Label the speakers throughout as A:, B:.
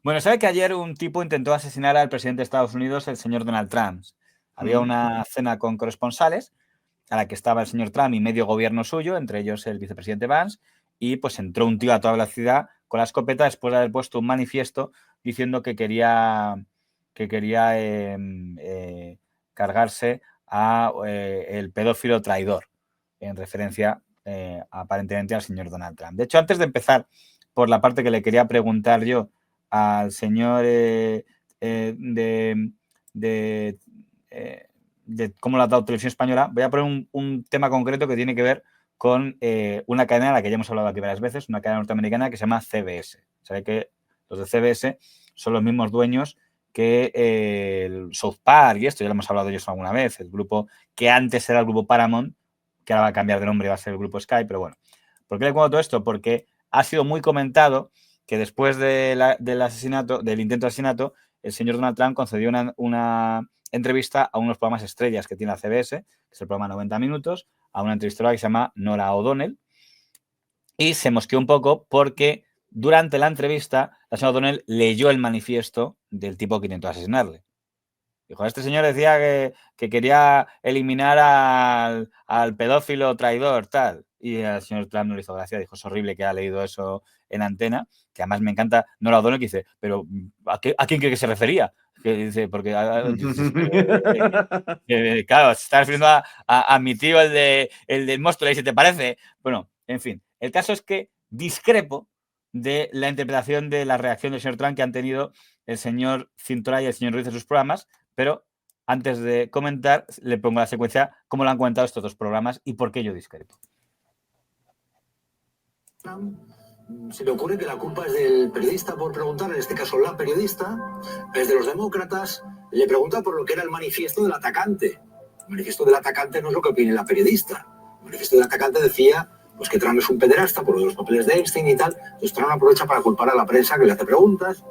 A: Bueno, ¿sabe que ayer un tipo intentó asesinar al presidente de Estados Unidos, el señor Donald Trump? Había una cena con corresponsales a la que estaba el señor Trump y medio gobierno suyo, entre ellos el vicepresidente Vance, y pues entró un tío a toda velocidad con la escopeta después de haber puesto un manifiesto diciendo que quería cargarse a el pedófilo traidor, en referencia aparentemente al señor Donald Trump. De hecho, antes de empezar por la parte que le quería preguntar yo al señor de cómo lo ha dado Televisión Española, voy a poner un tema concreto que tiene que ver con una cadena a la que ya hemos hablado aquí varias veces, una cadena norteamericana que se llama CBS. Sabe que los de CBS son los mismos dueños que el South Park y esto, ya lo hemos hablado de ellos alguna vez, el grupo que antes era el grupo Paramount, que ahora va a cambiar de nombre y va a ser el grupo Sky, pero bueno. ¿Por qué le cuento todo esto? Porque ha sido muy comentado que después del intento de asesinato, el señor Donald Trump concedió una entrevista a unos programas estrellas que tiene la CBS, que es el programa 90 Minutos, a una entrevistadora que se llama Nora O'Donnell, y se mosqueó un poco porque durante la entrevista la señora O'Donnell leyó el manifiesto del tipo que intentó asesinarle. Dijo, este señor decía que quería eliminar al pedófilo traidor, tal. Y al señor Trump no le hizo gracia, dijo, es horrible que ha leído eso en antena, que además me encanta Nora O'Donnell, que dice, pero ¿a quién cree que se refería? Que dice, porque claro, se está refiriendo a mi tío, el del monstruo, y si te parece. Bueno, en fin, el caso es que discrepo de la interpretación de la reacción del señor Trump que han tenido el señor Cintora y el señor Ruiz en sus programas, pero antes de comentar, le pongo la secuencia, cómo lo han comentado estos dos programas y por qué yo discrepo.
B: Se le ocurre que la culpa es del periodista por preguntar, en este caso la periodista, es de los demócratas, le pregunta por lo que era el manifiesto del atacante. El manifiesto del atacante no es lo que opine la periodista. El manifiesto del atacante decía pues que Trump es un pederasta por los papeles de Epstein y tal. Entonces Trump aprovecha para culpar a la prensa que le hace preguntas.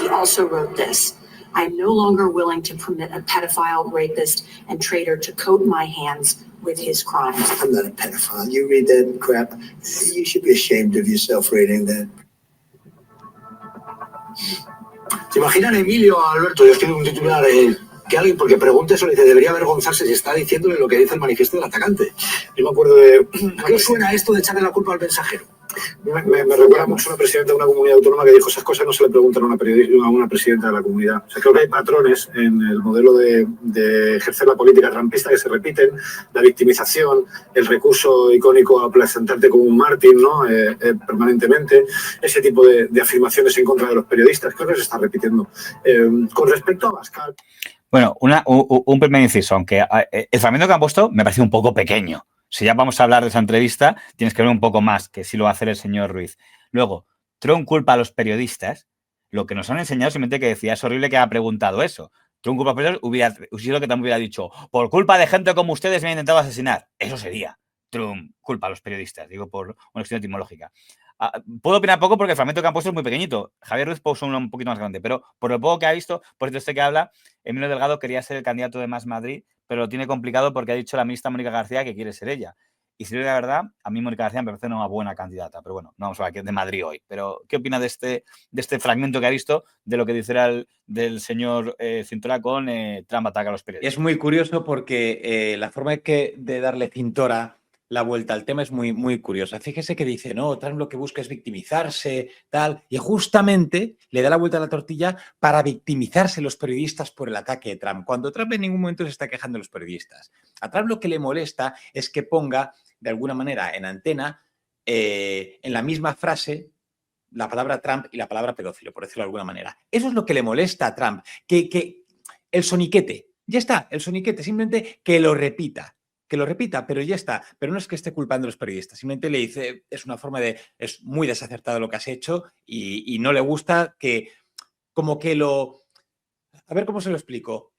C: He also wrote this. I'm no longer willing to permit a pedophile, rapist, and traitor to coat my hands with his crimes.
B: I'm not a pedophile. You read that crap. You should be ashamed of yourself reading that. ¿Se imaginan Emilio o Alberto? Yo tengo un titular que alguien, porque pregunte eso, le dice, debería avergonzarse si está diciéndole lo que dice el manifiesto del atacante. Yo me acuerdo de... ¿A qué suena esto de echarle la culpa al mensajero? Me recuerda mucho a una presidenta de una comunidad autónoma que dijo esas cosas no se le preguntan a una presidenta de la comunidad. O sea, creo que hay patrones en el modelo de ejercer la política trumpista que se repiten, la victimización, el recurso icónico a presentarte como un mártir, ¿no? Permanentemente, ese tipo de afirmaciones en contra de los periodistas, creo que se está repitiendo. Con respecto a Abascal...
A: Bueno, un primer inciso, aunque el fragmento que han puesto me parece un poco pequeño. Si ya vamos a hablar de esa entrevista, tienes que ver un poco más, que sí lo va a hacer el señor Ruiz. Luego, Trump culpa a los periodistas. Lo que nos han enseñado simplemente que decía, es horrible que haya preguntado eso. Trump culpa a los periodistas, hubiera sido que también hubiera dicho, por culpa de gente como ustedes me han intentado asesinar. Eso sería Trump culpa a los periodistas, digo, por una cuestión etimológica. Puedo opinar poco porque el fragmento que han puesto es muy pequeñito. Javier Ruiz puso uno un poquito más grande, pero por lo poco que ha visto, por cierto, este que habla, Emilio Delgado quería ser el candidato de Más Madrid, pero lo tiene complicado porque ha dicho la ministra Mónica García que quiere ser ella. Y si digo la verdad, a mí Mónica García me parece una buena candidata, pero bueno, no vamos a hablar de Madrid hoy. Pero, ¿qué opina de este fragmento que ha visto de lo que dice del señor Cintora con Trump ataca a los periodistas?
D: Es muy curioso porque la forma de darle Cintora la vuelta al tema es muy, muy curiosa. Fíjese que dice, no, Trump lo que busca es victimizarse, tal, y justamente le da la vuelta a la tortilla para victimizarse los periodistas por el ataque de Trump, cuando Trump en ningún momento se está quejando de los periodistas. A Trump lo que le molesta es que ponga, de alguna manera, en antena, en la misma frase, la palabra Trump y la palabra pedófilo, por decirlo de alguna manera. Eso es lo que le molesta a Trump, que el soniquete, ya está, el soniquete, simplemente que lo repita, pero ya está. Pero no es que esté culpando a los periodistas, simplemente le dice, es una forma de, es muy desacertado lo que has hecho y no le gusta que, como que lo, a ver cómo se lo explico.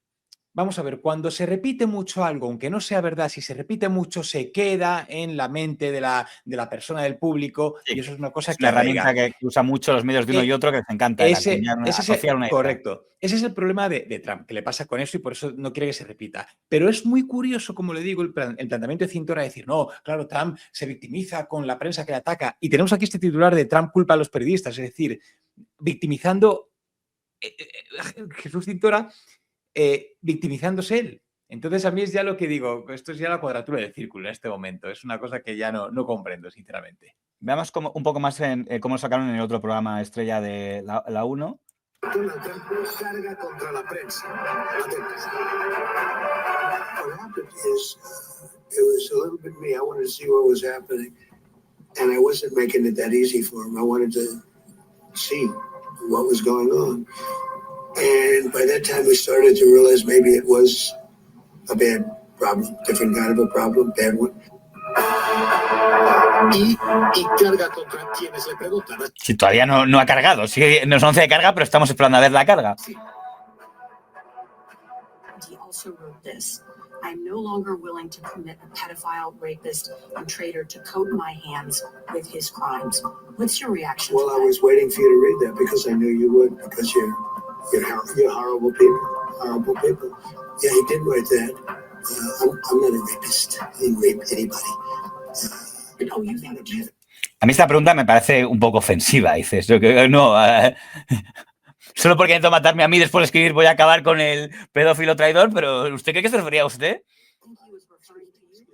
D: vamos a ver, cuando se repite mucho algo, aunque no sea verdad, si se repite mucho, se queda en la mente de la persona, del público,
A: Sí,
D: y eso es una cosa
A: es
D: que
A: una
D: arraiga.
A: herramienta que usan mucho los medios de uno y otro, que les encanta asociar una idea.
D: Correcto. Ese es el problema de Trump, que le pasa con eso y por eso no quiere que se repita. Pero es muy curioso, como le digo, el planteamiento de Cintora, de decir, no, claro, Trump se victimiza con la prensa que le ataca. Y tenemos aquí este titular de Trump culpa a los periodistas, es decir, victimizando Jesús Cintora, victimizándose él. Entonces, a mí es ya lo que digo, esto es ya la cuadratura del círculo en este momento. Es una cosa que ya no comprendo, sinceramente.
A: Veamos un poco más en cómo lo sacaron en el otro programa estrella de la 1.
B: Donald Trump carga contra la prensa. Atentos. What happened is, it was a little bit me. I wanted to see what was happening. And I wasn't making it that easy for him. I wanted to see what was going on. And by that time, we started to realize maybe it was a bad problem, different kind of a problem, bad one. Y carga contra quienes le preguntan.
A: Si todavía no ha cargado, sigue, nos anuncia de carga, pero estamos esperando a ver la carga.
C: He also wrote this. I'm no longer willing to permit a pedophile, rapist, and traitor to coat my hands with his crimes. What's your reaction
B: Well,
C: to
B: I
C: that?
B: was waiting for you to read that because I knew you would, because you're horrible people, horrible people. Yeah, he did write that. I'm not a rapist. I didn't rape anybody.
C: Oh, you think that
A: A mí esta pregunta me parece un poco ofensiva. Dices, yo que no, solo porque intento matarme a mí después de escribir voy a acabar con el pedófilo traidor, pero ¿usted cree que se refería a usted?
C: think he was referring to you?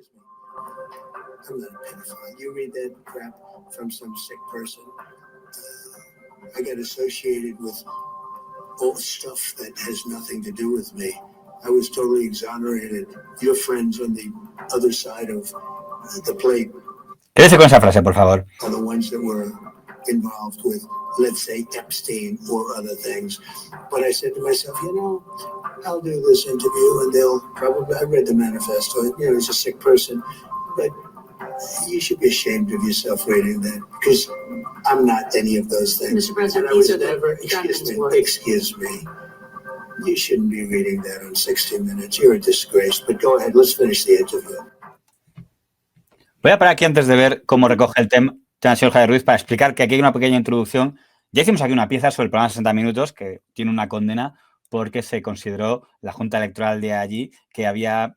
B: I'm not a pedophile. You read that crap from some sick person. I get associated with all stuff that has nothing to do with me. I was totally exonerated. Your friends on the other side of the plate
A: Quédese con esa frase, por favor.
B: are the ones that were involved with, let's say, Epstein or other things. But I said to myself, I'll do this interview and they'll probably, I read the manifesto, he's a sick person, but you should be ashamed of yourself reading that because I'm not any of those things.
C: Mr. President,
B: And I was
C: these are the
B: never,
C: gunman's words.
B: excuse me. You shouldn't be reading that on 60 Minutes. You're a disgrace. But go ahead, let's finish the interview.
A: Voy a parar aquí antes de ver cómo recoge el tema el señor Javier Ruiz para explicar que aquí hay una pequeña introducción. Ya hicimos aquí una pieza sobre el programa 60 Minutos que tiene una condena porque se consideró la Junta Electoral de allí que no había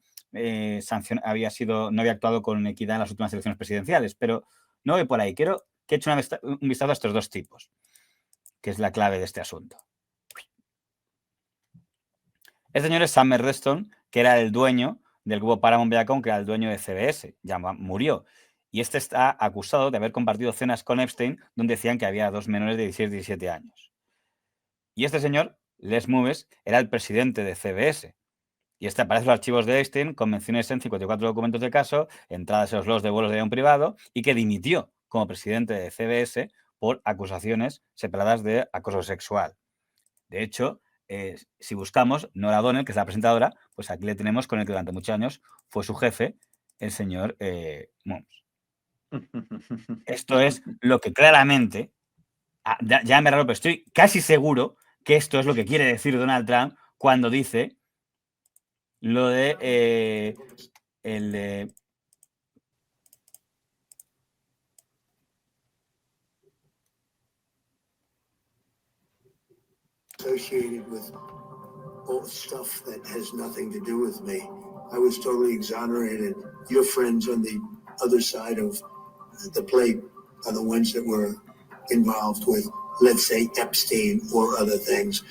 A: actuado con equidad en las últimas elecciones presidenciales. Pero no voy por ahí. Quiero que eche un vistazo a estos dos tipos, que es la clave de este asunto. Este señor es Sam Redstone, que era el dueño del grupo Paramount Viacom, que era el dueño de CBS. Ya murió. Y este está acusado de haber compartido cenas con Epstein, donde decían que había 2 menores de 16 y 17 años. Y este señor, Les Moonves, era el presidente de CBS. Y este aparece en los archivos de Epstein, con menciones en 54 documentos de caso, entradas en los logs de vuelos de avión privado, y que dimitió como presidente de CBS por acusaciones separadas de acoso sexual. De hecho, si buscamos Nora O'Donnell, que es la presentadora, pues aquí le tenemos con el que durante muchos años fue su jefe, el señor Moonves. Esto es lo que claramente, ya me raro, pero estoy casi seguro que esto es lo que quiere decir Donald Trump cuando dice lo de
B: Associated with all stuff that has nothing to do with me. I was totally exonerated. Your friends on the other side of the plate are the ones that were involved with, let's say, Epstein or other things.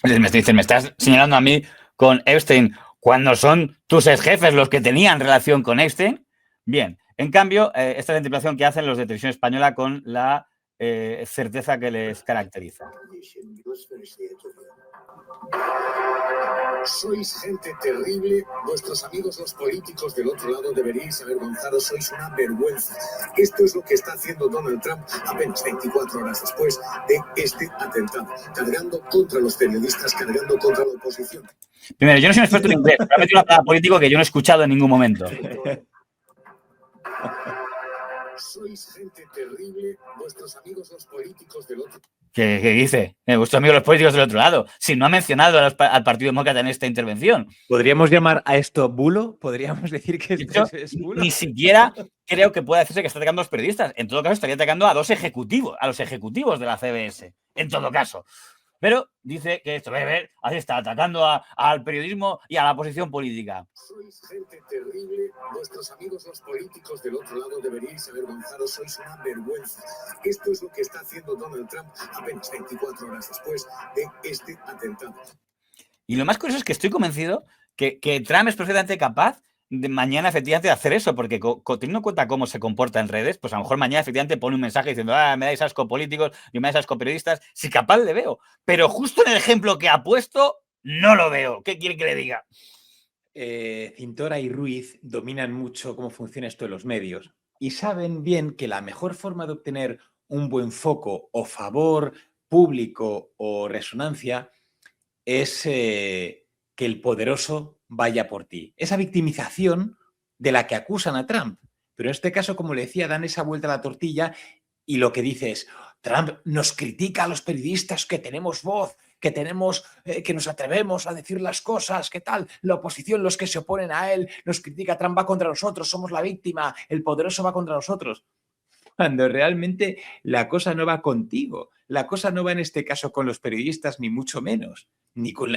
A: Me estás señalando a mí con Epstein cuando son tus ex jefes los que tenían relación con Epstein. Bien, en cambio, esta es la interpretación que hacen los de Televisión Española con la certeza que les caracteriza.
B: Sois gente terrible, vuestros amigos los políticos del otro lado deberíais avergonzaros, sois una vergüenza. Esto es lo que está haciendo Donald Trump apenas 24 horas después de este atentado, cargando contra los periodistas, cargando contra la oposición.
A: Primero, yo no soy un experto en inglés, pero he metido una palabra político que yo no he escuchado en ningún momento.
B: Sois gente terrible, vuestros amigos los políticos del otro.
A: ¿Qué dice? Vuestros amigos los políticos del otro lado. Si no ha mencionado al Partido Demócrata en esta intervención.
D: ¿Podríamos llamar a esto bulo? ¿Podríamos decir que
A: De hecho,
D: es bulo?
A: ni siquiera creo que pueda decirse que está atacando a los periodistas. En todo caso, estaría atacando a los ejecutivos de la CBS. En todo caso. Pero dice que esto, así está atacando al periodismo y a la posición política.
B: Sois gente terrible, vuestros amigos los políticos del otro lado deberíais avergonzaros, sois una vergüenza. Esto es lo que está haciendo Donald Trump apenas 24 horas después de este atentado.
A: Y lo más curioso es que estoy convencido que Trump es perfectamente capaz de mañana efectivamente de hacer eso, porque teniendo en cuenta cómo se comporta en redes, pues a lo mejor mañana efectivamente pone un mensaje diciendo me dais asco políticos, yo me dais asco periodistas, si capaz le veo, pero justo en el ejemplo que ha puesto no lo veo. ¿Qué quiere que le diga?
D: Cintora y Ruiz dominan mucho cómo funciona esto de los medios y saben bien que la mejor forma de obtener un buen foco o favor público o resonancia es que el poderoso vaya por ti. Esa victimización de la que acusan a Trump. Pero en este caso, como le decía, dan esa vuelta a la tortilla y lo que dice es, Trump nos critica a los periodistas que tenemos voz, que tenemos, que nos atrevemos a decir las cosas, ¿qué tal? La oposición, los que se oponen a él, nos critica, Trump va contra nosotros, somos la víctima, el poderoso va contra nosotros. Cuando realmente la cosa no va contigo, la cosa no va en este caso con los periodistas, ni mucho menos.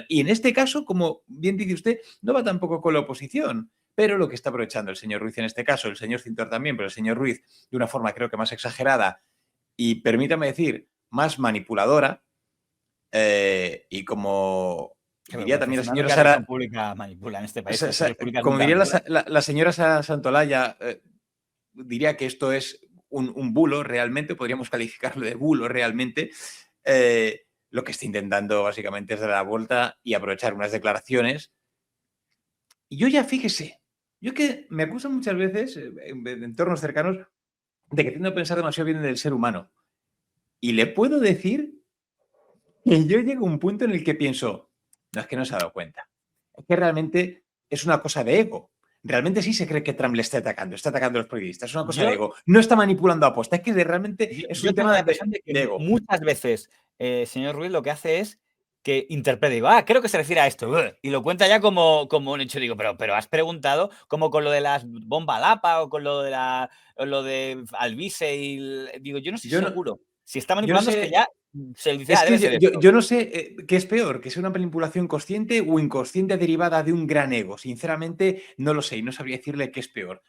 D: Y en este caso, como bien dice usted, no va tampoco con la oposición. Pero lo que está aprovechando el señor Ruiz en este caso, el señor Cintor también, pero el señor Ruiz de una forma creo que más exagerada y, permítame decir, más manipuladora, y como diría también la señora Sara...
A: pública manipula en este país.
D: Como diría la señora Sara Santolaya, diría que esto es un bulo realmente, podríamos calificarlo de bulo realmente. Lo que está intentando básicamente es dar la vuelta y aprovechar unas declaraciones. Y yo ya, fíjese, yo que me acusan muchas veces en entornos cercanos de que tiendo a pensar demasiado bien del ser humano. Y le puedo decir que yo llego a un punto en el que pienso, no, es que no se ha dado cuenta. Es que realmente es una cosa de ego. Realmente sí se cree que Trump le está atacando a los periodistas. Es una cosa de ego. No está manipulando a aposta. Es que realmente es un tema de ego.
A: Muchas veces, señor Ruiz, lo que hace es que interprete, digo, creo que se refiere a esto, y lo cuenta ya como un hecho. Digo, pero has preguntado, como con lo de las bomba Lapa o con lo de Alvise, y digo, yo no estoy seguro. Si está manipulando, es que ya se dice,
D: yo no sé qué es peor, que sea una manipulación consciente o inconsciente derivada de un gran ego. Sinceramente, no lo sé y no sabría decirle qué es peor.